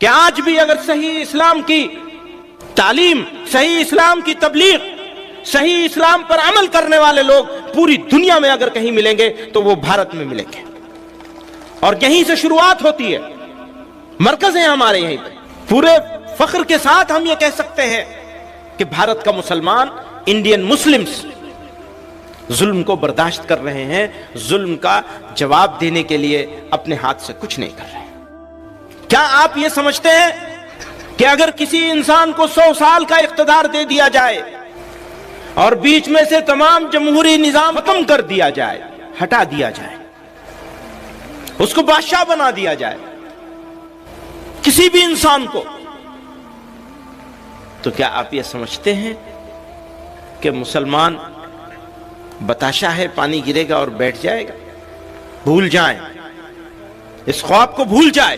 کہ آج بھی اگر صحیح اسلام کی تعلیم، صحیح اسلام کی تبلیغ، صحیح اسلام پر عمل کرنے والے لوگ پوری دنیا میں اگر کہیں ملیں گے تو وہ بھارت میں ملیں گے، اور یہیں سے شروعات ہوتی ہے، مرکز ہے ہمارے یہیں پہ۔ پورے فخر کے ساتھ ہم یہ کہہ سکتے ہیں کہ بھارت کا مسلمان، انڈین مسلمز ظلم کو برداشت کر رہے ہیں، ظلم کا جواب دینے کے لیے اپنے ہاتھ سے کچھ نہیں کر رہے۔ کیا آپ یہ سمجھتے ہیں کہ اگر کسی انسان کو 100 سال کا اقتدار دے دیا جائے اور بیچ میں سے تمام جمہوری نظام ختم کر دیا جائے، ہٹا دیا جائے، اس کو بادشاہ بنا دیا جائے کسی بھی انسان کو، تو کیا آپ یہ سمجھتے ہیں کہ مسلمان بتاشا ہے، پانی گرے گا اور بیٹھ جائے گا؟ بھول جائیں، اس خواب کو بھول جائے۔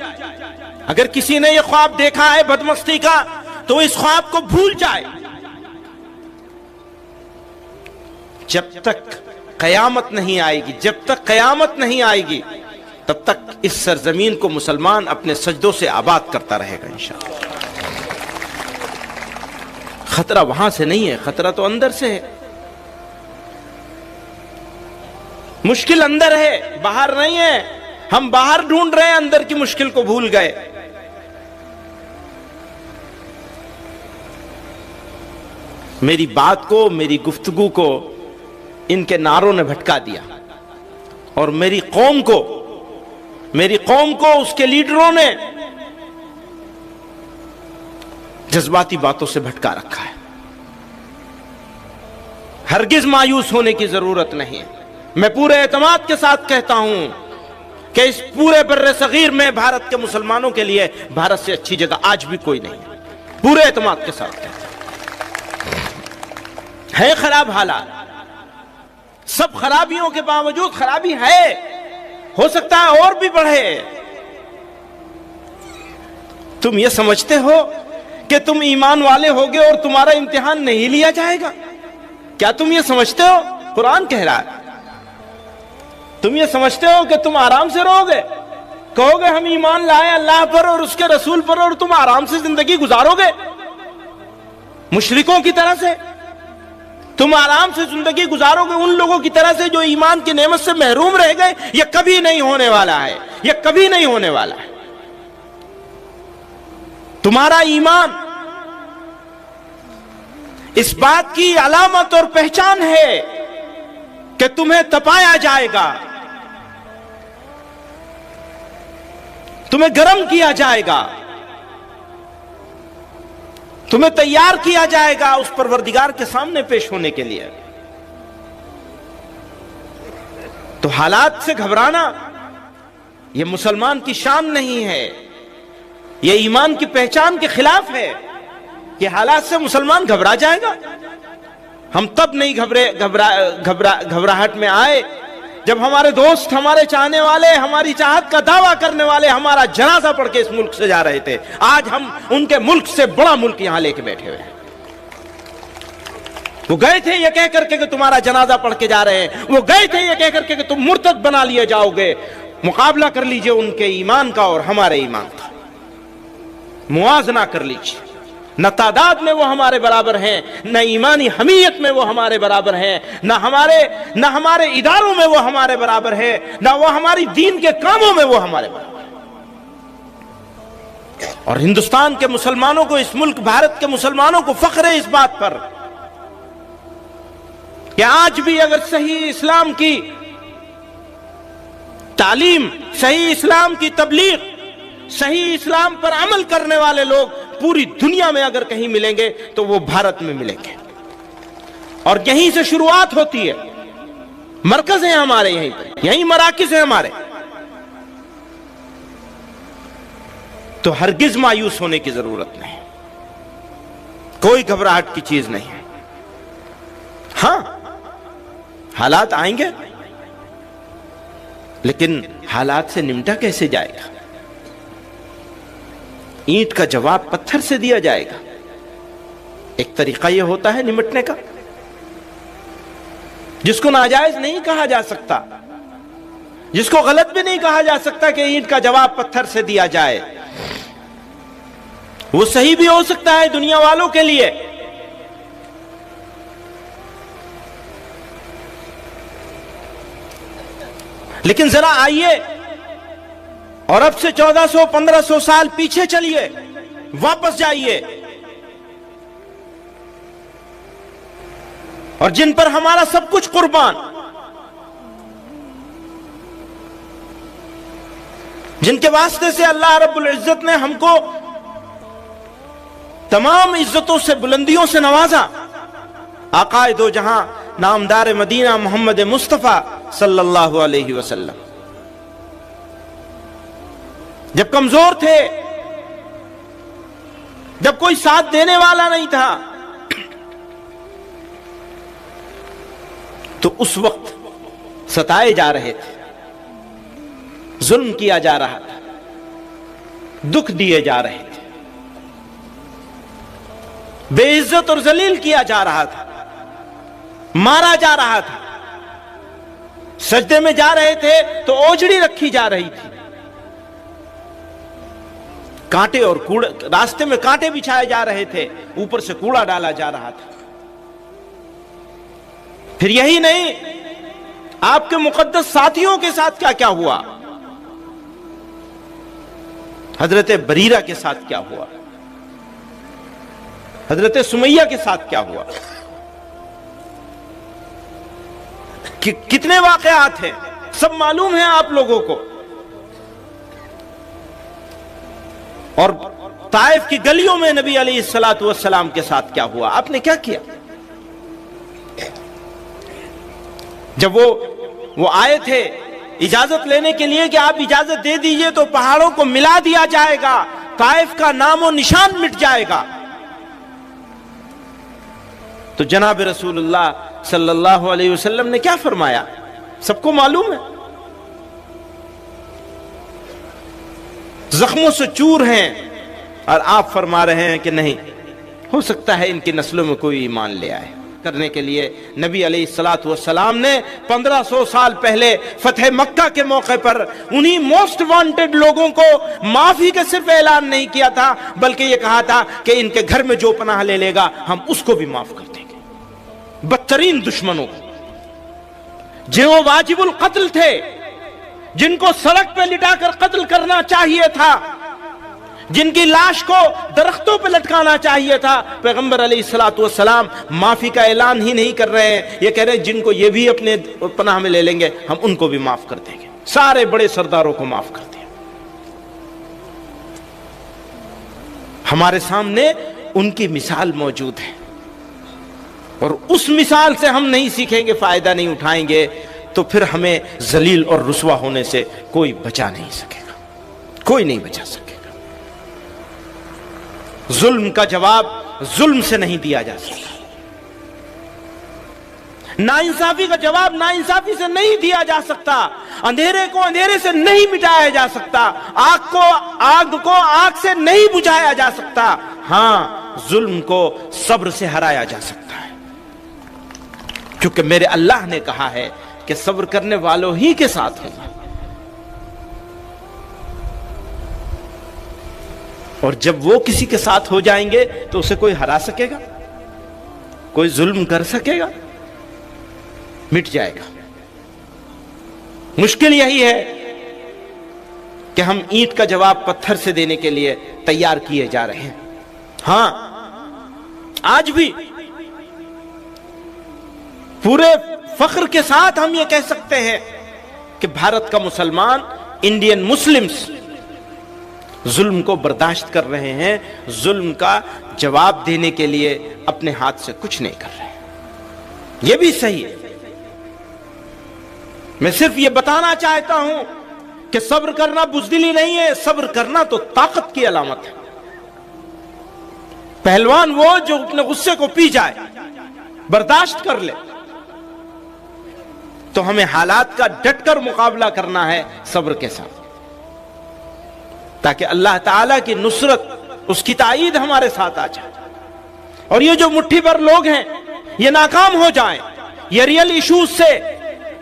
اگر کسی نے یہ خواب دیکھا ہے بدمستی کا تو اس خواب کو بھول جائے۔ جب تک قیامت نہیں آئے گی، جب تک قیامت نہیں آئے گی، تب تک اس سرزمین کو مسلمان اپنے سجدوں سے آباد کرتا رہے گا انشاءاللہ۔ خطرہ وہاں سے نہیں ہے، خطرہ تو اندر سے ہے۔ مشکل اندر ہے، باہر نہیں ہے۔ ہم باہر ڈھونڈ رہے ہیں، اندر کی مشکل کو بھول گئے۔ میری بات کو، میری گفتگو کو ان کے نعروں نے بھٹکا دیا، اور میری قوم کو اس کے لیڈروں نے جذباتی باتوں سے بھٹکا رکھا ہے۔ ہرگز مایوس ہونے کی ضرورت نہیں ہے۔ میں پورے اعتماد کے ساتھ کہتا ہوں کہ اس پورے بر صغیر میں بھارت کے مسلمانوں کے لیے بھارت سے اچھی جگہ آج بھی کوئی نہیں ہے۔ پورے اعتماد کے ساتھ کہتا ہوں۔ ہے خراب حالات، سب خرابیوں کے باوجود خرابی ہے، ہو سکتا ہے اور بھی بڑھے۔ تم یہ سمجھتے ہو کہ تم ایمان والے ہوگے اور تمہارا امتحان نہیں لیا جائے گا؟ کیا تم یہ سمجھتے ہو؟ قرآن کہہ رہا ہے۔ تم یہ سمجھتے ہو کہ تم آرام سے رہو گے، کہو گے ہم ایمان لائے اللہ پر اور اس کے رسول پر، اور تم آرام سے زندگی گزارو گے مشرکوں کی طرح سے؟ تم آرام سے زندگی گزارو گے ان لوگوں کی طرح سے جو ایمان کی نعمت سے محروم رہ گئے؟ یہ کبھی نہیں ہونے والا ہے، یہ کبھی نہیں ہونے والا ہے۔ تمہارا ایمان اس بات کی علامت اور پہچان ہے کہ تمہیں تپایا جائے گا، تمہیں گرم کیا جائے گا، تمہیں تیار کیا جائے گا اس پروردگار کے سامنے پیش ہونے کے لیے۔ تو حالات سے گھبرانا یہ مسلمان کی شان نہیں ہے، یہ ایمان کی پہچان کے خلاف ہے کہ حالات سے مسلمان گھبرا جائے گا۔ ہم تب نہیں گھبراہٹ میں آئے جب ہمارے دوست، ہمارے چاہنے والے، ہماری چاہت کا دعویٰ کرنے والے ہمارا جنازہ پڑھ کے اس ملک سے جا رہے تھے۔ آج ہم ان کے ملک سے بڑا ملک یہاں لے کے بیٹھے ہوئے ہیں۔ وہ گئے تھے یہ کہہ کر کے کہ تمہارا جنازہ پڑھ کے جا رہے ہیں، وہ گئے تھے یہ کہہ کر کے کہ تم مرتد بنا لیے جاؤ گے۔ مقابلہ کر لیجئے ان کے ایمان کا اور ہمارے ایمان کا، موازنہ کر لیجئے۔ نہ تعداد میں وہ ہمارے برابر ہیں، نہ ایمانی حمیت میں وہ ہمارے برابر ہیں، نہ ہمارے اداروں میں وہ ہمارے برابر ہیں، نہ وہ ہماری دین کے کاموں میں وہ ہمارے برابر ہیں۔ اور ہندوستان کے مسلمانوں کو، اس ملک بھارت کے مسلمانوں کو فخر ہے اس بات پر کہ آج بھی اگر صحیح اسلام کی تعلیم، صحیح اسلام کی تبلیغ، صحیح اسلام پر عمل کرنے والے لوگ پوری دنیا میں اگر کہیں ملیں گے تو وہ بھارت میں ملیں گے، اور یہیں سے شروعات ہوتی ہے، مرکز ہے ہمارے یہیں پر، یہیں مراکز ہیں ہمارے۔ تو ہرگز مایوس ہونے کی ضرورت نہیں، کوئی گھبراہٹ کی چیز نہیں ہے۔ ہاں حالات آئیں گے، لیکن حالات سے نمٹا کیسے جائے گا؟ اینٹ کا جواب پتھر سے دیا جائے گا۔ ایک طریقہ یہ ہوتا ہے نمٹنے کا، جس کو ناجائز نہیں کہا جا سکتا، جس کو غلط بھی نہیں کہا جا سکتا کہ اینٹ کا جواب پتھر سے دیا جائے۔ وہ صحیح بھی ہو سکتا ہے دنیا والوں کے لیے، لیکن ذرا آئیے اور اب سے 1400-1500 سال پیچھے چلیے، واپس جائیے، اور جن پر ہمارا سب کچھ قربان، جن کے واسطے سے اللہ رب العزت نے ہم کو تمام عزتوں سے، بلندیوں سے نوازا، آقائے دو جہاں نامدار مدینہ محمد مصطفیٰ صلی اللہ علیہ وسلم جب کمزور تھے، جب کوئی ساتھ دینے والا نہیں تھا، تو اس وقت ستائے جا رہے تھے، ظلم کیا جا رہا تھا، دکھ دیے جا رہے تھے، بے عزت اور ذلیل کیا جا رہا تھا، مارا جا رہا تھا، سجدے میں جا رہے تھے تو اوجڑی رکھی جا رہی تھی، کانٹے اور کوڑے، راستے میں کانٹے بچھائے جا رہے تھے، اوپر سے کوڑا ڈالا جا رہا تھا۔ پھر یہی نہیں، آپ کے مقدس ساتھیوں کے ساتھ کیا کیا ہوا، حضرت بریرہ کے ساتھ کیا ہوا، حضرت سمیہ کے ساتھ کیا ہوا، کتنے واقعات ہیں، سب معلوم ہیں آپ لوگوں کو۔ اور طائف کی گلیوں میں نبی علیہ السلام کے ساتھ کیا ہوا، آپ نے کیا کیا؟ جب وہ آئے تھے اجازت لینے کے لیے کہ آپ اجازت دے دیجئے تو پہاڑوں کو ملا دیا جائے گا، طائف کا نام و نشان مٹ جائے گا، تو جناب رسول اللہ صلی اللہ علیہ وسلم نے کیا فرمایا، سب کو معلوم ہے، زخموں سے چور ہیں، اور آپ فرما رہے ہیں کہ نہیں، ہو سکتا ہے ان کی نسلوں میں کوئی ایمان لے آئے۔ کرنے کے لیے نبی علیہ السلام نے 1500 سال پہلے فتح مکہ کے موقع پر انہی موسٹ وانٹڈ لوگوں کو معافی کا صرف اعلان نہیں کیا تھا، بلکہ یہ کہا تھا کہ ان کے گھر میں جو پناہ لے لے گا ہم اس کو بھی معاف کر دیں گے۔ بدترین دشمنوں کو، جو واجب القتل تھے، جن کو سڑک پہ لٹا کر قتل کرنا چاہیے تھا، جن کی لاش کو درختوں پہ لٹکانا چاہیے تھا، پیغمبر علیہ السلام معافی کا اعلان ہی نہیں کر رہے ہیں، یہ کہہ رہے ہیں جن کو یہ بھی اپنے پناہ میں لے لیں گے ہم ان کو بھی معاف کر دیں گے، سارے بڑے سرداروں کو معاف کر دیا۔ ہمارے سامنے ان کی مثال موجود ہے، اور اس مثال سے ہم نہیں سیکھیں گے، فائدہ نہیں اٹھائیں گے، تو پھر ہمیں ذلیل اور رسوا ہونے سے کوئی بچا نہیں سکے گا، کوئی نہیں بچا سکے گا۔ ظلم کا جواب ظلم سے نہیں دیا جا سکتا، ناانصافی کا جواب ناانصافی سے نہیں دیا جا سکتا، اندھیرے کو اندھیرے سے نہیں مٹایا جا سکتا، آگ کو آگ سے نہیں بجھایا جا سکتا، ہاں ظلم کو صبر سے ہرایا جا سکتا ہے، کیونکہ میرے اللہ نے کہا ہے کہ صبر کرنے والوں ہی کے ساتھ ہوگا۔ اور جب وہ کسی کے ساتھ ہو جائیں گے تو اسے کوئی ہرا سکے گا، کوئی ظلم کر سکے گا؟ مٹ جائے گا۔ مشکل یہی ہے کہ ہم اینٹ کا جواب پتھر سے دینے کے لیے تیار کیے جا رہے ہیں۔ ہاں آج بھی پورے فخر کے ساتھ ہم یہ کہہ سکتے ہیں کہ بھارت کا مسلمان، انڈین مسلمز ظلم کو برداشت کر رہے ہیں، ظلم کا جواب دینے کے لیے اپنے ہاتھ سے کچھ نہیں کر رہے ہیں، یہ بھی صحیح ہے۔ میں صرف یہ بتانا چاہتا ہوں کہ صبر کرنا بزدلی نہیں ہے، صبر کرنا تو طاقت کی علامت ہے۔ پہلوان وہ جو اپنے غصے کو پی جائے، برداشت کر لے، تو ہمیں حالات کا ڈٹ کر مقابلہ کرنا ہے صبر کے ساتھ، تاکہ اللہ تعالیٰ کی نصرت، اس کی تائید ہمارے ساتھ آ جائے، اور یہ جو مٹھی بھر لوگ ہیں یہ ناکام ہو جائیں، یہ ریئل ایشوز سے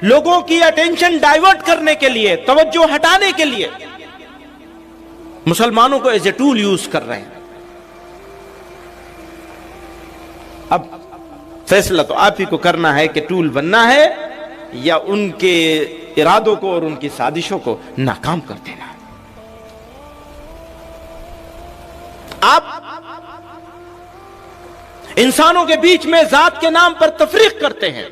لوگوں کی اٹینشن ڈائیورٹ کرنے کے لیے، توجہ ہٹانے کے لیے مسلمانوں کو ایز اے ٹول یوز کر رہے ہیں۔ اب فیصلہ تو آپ ہی کو کرنا ہے کہ ٹول بننا ہے یا ان کے ارادوں کو اور ان کی سازشوں کو ناکام کر دینا. آپ انسانوں کے بیچ میں ذات کے نام پر تفریق کرتے ہیں.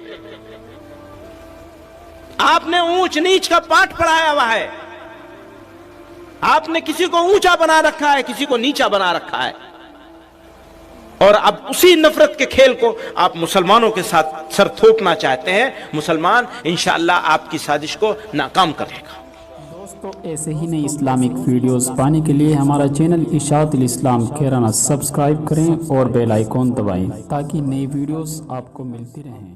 آپ نے اونچ نیچ کا پاٹ پڑھایا ہوا ہے. آپ نے کسی کو اونچا بنا رکھا ہے, کسی کو نیچا بنا رکھا ہے, اور اب اسی نفرت کے کھیل کو آپ مسلمانوں کے ساتھ سر تھوپنا چاہتے ہیں. مسلمان انشاءاللہ آپ کی سازش کو ناکام کرے گا. دوستو ایسے ہی نئی اسلامک ویڈیوز پانے کے لیے ہمارا چینل اشاعت الاسلام کیرانہ سبسکرائب کریں اور بیل آئیکن دبائیں تاکہ نئی ویڈیوز آپ کو ملتی رہیں.